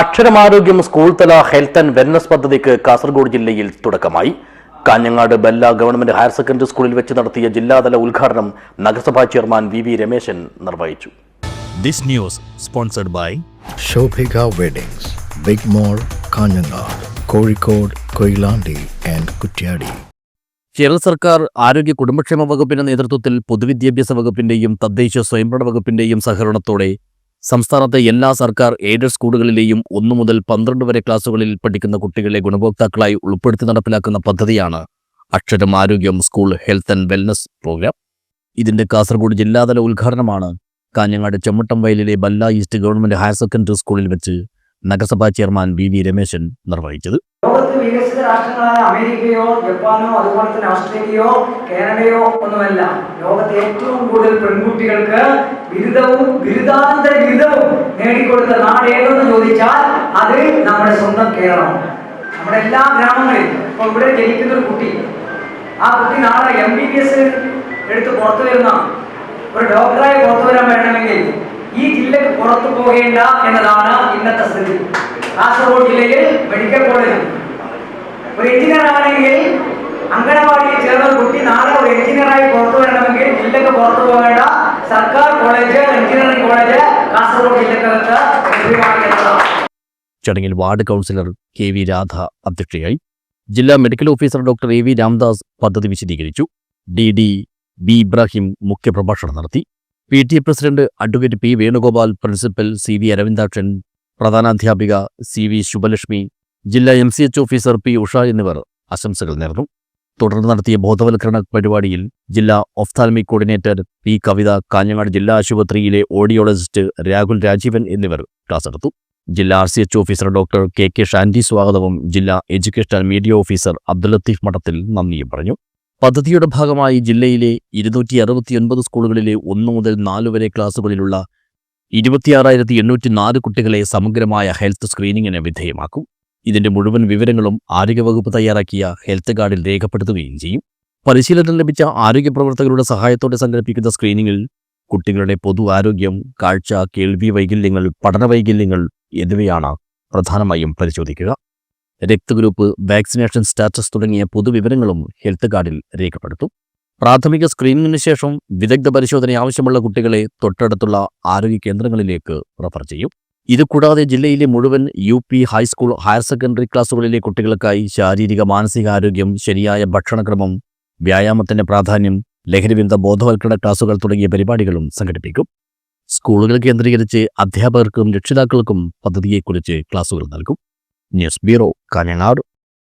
അക്ഷരമാരോഗ്യം school തല health and wellness പദ്ധതിക്ക് കാസർഗോഡ് ജില്ലയിൽ തുടക്കമായി. Kanhangad Bella government higher secondary സ്കൂളിൽ വെച്ച് നടത്തിയ ജില്ലാതല ഉദ്ഘാടനം നഗരസഭാ ചെയർമാൻ വി രമേശൻ നിർവഹിച്ചു. This news sponsored by Shobhika Weddings, Big Mall, Kanhangad, Kozhikode, Koyilandy and Kuttiadi. Kerala സർക്കാർ ആരോഗ്യ കുടുംബക്ഷേമ വകുപ്പിന്റെ നേതൃത്വത്തിൽ പൊതുവിദ്യാഭ്യാസ വകുപ്പിന്റെയും തദ്ദേശ സ്വയംഭരണ വകുപ്പിന്റെയും സഹകരണത്തോടെ സംസ്ഥാനത്തെ എല്ലാ സർക്കാർ എയ്ഡഡ് സ്കൂളുകളിലെയും 1 മുതൽ 12 വരെ ക്ലാസുകളിൽ പഠിക്കുന്ന കുട്ടികളെ ഗുണഭോക്താക്കളായി ഉൾപ്പെടുത്തി നടപ്പിലാക്കുന്ന പദ്ധതിയാണ് Aksharam Arogyam school health and wellness programme. ഇതിന്റെ കാസർഗോഡ് ജില്ലാതല ഉദ്ഘാടനമാണ് കാഞ്ഞങ്ങാട് ചെമ്മട്ടംവയലിലെ Balla east government higher secondary സ്കൂളിൽ വെച്ച് നഗരസഭാ ചെയർമാൻ വി രമേശൻ നിർവഹിച്ചത്. ലോകത്ത് വികസിത രാഷ്ട്രങ്ങളായ അമേരിക്കയോ ജപ്പാനോ അതുപോലെ തന്നെ ഓസ്ട്രേലിയയോ കാനഡയോ ഒന്നുമല്ല, ലോകത്തെ ഏറ്റവും കൂടുതൽ പെൺകുട്ടികൾക്ക് ബിരുദവും ബിരുദാനന്തര ബിരുദവും നേടിക്കൊടുത്ത നാട് ഏതെന്ന് ചോദിച്ചാൽ അത് നമ്മുടെ സ്വന്തം കേരളം. നമ്മുടെ എല്ലാ ഗ്രാമങ്ങളിൽ ഇപ്പോൾ ഇവിടെ ജനിക്കുന്ന ഒരു കുട്ടി, ആ കുട്ടി നാളെ MBBS എടുത്ത് പുറത്തു വരുന്ന ഒരു ഡോക്ടറായി പുറത്തു വരാൻ വേണമെങ്കിൽ ഈ ജില്ലക്ക് പുറത്തു പോകേണ്ട എന്നതാണ് ഇന്നത്തെ സ്ഥിതി. കാസർഗോഡ് ജില്ലയിൽ മെഡിക്കൽ കോളേജ് ഒരു എഞ്ചിനീയർ ആണെങ്കിൽ അംഗനവാടിയിൽ ചേർന്ന കുട്ടി നാളെ ഒരു എഞ്ചിനീയറായി പുറത്തു വരണമെങ്കിൽ ജില്ലക്ക് പുറത്തു പോകേണ്ട സർക്കാർ കോളേജ്, എഞ്ചിനീയറിംഗ് കോളേജ് കാസർഗോഡ് ജില്ലക്കകത്ത് ലഭ്യമാക്കേണ്ടതാണ്. ചടങ്ങിൽ വാർഡ് കൗൺസിലർ KV രാധ അധ്യക്ഷയായി. ജില്ലാ medical officer doctor AV Ramdas പദ്ധതി വിശദീകരിച്ചു. DD B ഇബ്രാഹിം മുഖ്യപ്രഭാഷണം നടത്തി. PTA president advocate P Venugopal, principal CV Aravindakshan, പ്രധാനാധ്യാപിക CV ശുഭലക്ഷ്മി, ജില്ലാ MCH ഓഫീസർ P ഉഷ എന്നിവർ ആശംസകൾ നേർന്നു. തുടർന്ന് നടത്തിയ ബോധവൽക്കരണ പരിപാടിയിൽ ജില്ലാ ഒഫ്താൽമിക് കോർഡിനേറ്റർ P കവിത, കാഞ്ഞങ്ങാട് ജില്ലാ ആശുപത്രിയിലെ ഓഡിയോളജിസ്റ്റ് രാഹുൽ രാജീവൻ എന്നിവർ ക്ലാസ് എടുത്തു. ജില്ലാ RCH officer doctor KK Shandy സ്വാഗതവും ജില്ലാ education media officer Abdul Latheef മഠത്തിൽ നന്ദിയും പറഞ്ഞു. പദ്ധതിയുടെ ഭാഗമായി ജില്ലയിലെ 269 സ്കൂളുകളിലെ 1 മുതൽ 4 വരെ ക്ലാസുകളിലുള്ള 26,804 കുട്ടികളെ സമഗ്രമായ ഹെൽത്ത് സ്ക്രീനിങ്ങിന് വിധേയമാക്കും. ഇതിന്റെ മുഴുവൻ വിവരങ്ങളും ആരോഗ്യവകുപ്പ് തയ്യാറാക്കിയ ഹെൽത്ത് കാർഡിൽ രേഖപ്പെടുത്തുകയും ചെയ്യും. പരിശീലനം ലഭിച്ച ആരോഗ്യ പ്രവർത്തകരുടെ സഹായത്തോടെ സംഘടിപ്പിക്കുന്ന സ്ക്രീനിങ്ങിൽ കുട്ടികളുടെ പൊതു ആരോഗ്യം, കാഴ്ച, കേൾവി വൈകല്യങ്ങൾ, പഠന വൈകല്യങ്ങൾ എന്നിവയാണ് പ്രധാനമായും പരിശോധിക്കുക. രക്തഗ്രൂപ്പ്, വാക്സിനേഷൻ സ്റ്റാറ്റസ് തുടങ്ങിയ പൊതുവിവരങ്ങളും ഹെൽത്ത് കാർഡിൽ രേഖപ്പെടുത്തും. പ്രാഥമിക സ്ക്രീനിങ്ങിന് ശേഷം വിദഗ്ധ പരിശോധന ആവശ്യമുള്ള കുട്ടികളെ തൊട്ടടുത്തുള്ള ആരോഗ്യ കേന്ദ്രങ്ങളിലേക്ക് റഫർ ചെയ്യും. ഇതുകൂടാതെ ജില്ലയിലെ മുഴുവൻ UP ഹൈസ്കൂൾ, ഹയർ സെക്കൻഡറി ക്ലാസുകളിലെ കുട്ടികൾക്കായി ശാരീരിക മാനസികാരോഗ്യം, ശരിയായ ഭക്ഷണക്രമം, വ്യായാമത്തിന്റെ പ്രാധാന്യം, ലഹരിവിരുദ്ധ ബോധവൽക്കരണ ക്ലാസുകൾ തുടങ്ങിയ പരിപാടികളും സംഘടിപ്പിക്കും. സ്കൂളുകൾ കേന്ദ്രീകരിച്ച് അധ്യാപകർക്കും രക്ഷിതാക്കൾക്കും പദ്ധതിയെക്കുറിച്ച് ക്ലാസുകൾ നൽകും. News bureau, Kanhangad.